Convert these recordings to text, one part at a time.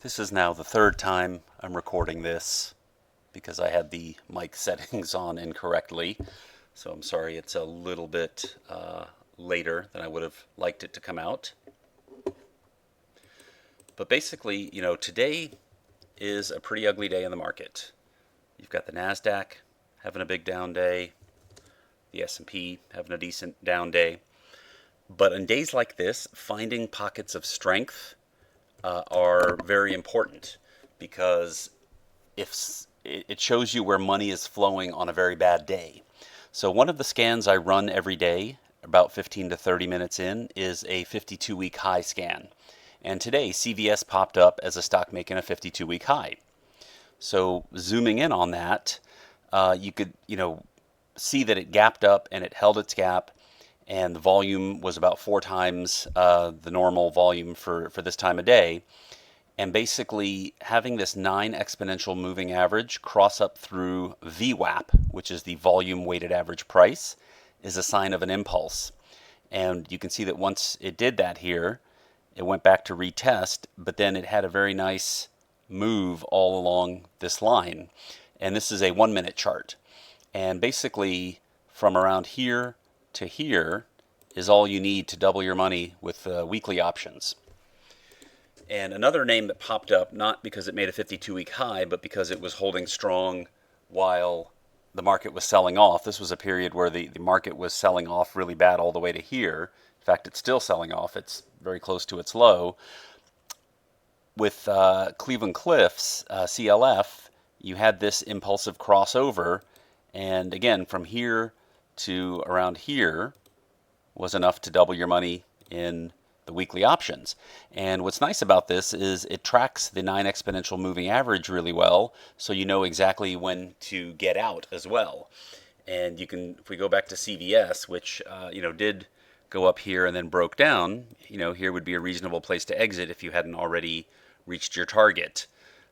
This is now the third time I'm recording this because I had the mic settings on incorrectly. So I'm sorry it's a little bit later than I would have liked it to come out. But basically, today is a pretty ugly day in the market. You've got the NASDAQ having a big down day, the S&P having a decent down day. But on days like this, finding pockets of strength are very important because if it shows you where money is flowing on a very bad day. So one of the scans I run every day, about 15 to 30 minutes in, is a 52-week high scan. And today, CVS popped up as a stock making a 52-week high. So zooming in on that, you could, see that it gapped up and it held its gap, and the volume was about 4 times the normal volume for this time of day. And basically having this 9 exponential moving average cross up through VWAP, which is the volume weighted average price, is a sign of an impulse. And you can see that once it did that here, it went back to retest, but then it had a very nice move all along this line. And this is a 1-minute chart. And basically from around here to here is all you need to double your money with weekly options. And another name that popped up, not because it made a 52-week high, but because it was holding strong while the market was selling off. This was a period where the market was selling off really bad all the way to here. In fact, it's still selling off. It's very close to its low. With Cleveland Cliffs, CLF, you had this impulsive crossover. And again, from here to around here was enough to double your money in the weekly options. And what's nice about this is it tracks the 9 exponential moving average really well, so you know exactly when to get out as well. And you can, if we go back to CVS, which did go up here and then broke down, here would be a reasonable place to exit if you hadn't already reached your target.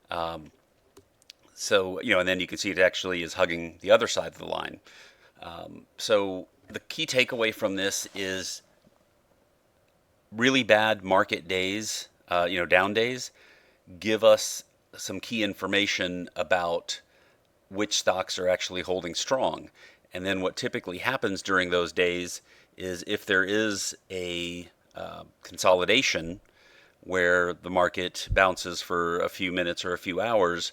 And then you can see it actually is hugging the other side of the line. So the key takeaway from this is really bad market days, down days, give us some key information about which stocks are actually holding strong. And then what typically happens during those days is if there is a consolidation where the market bounces for a few minutes or a few hours,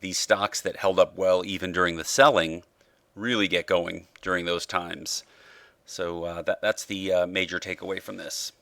these stocks that held up well even during the selling really get going during those times. So that's the major takeaway from this.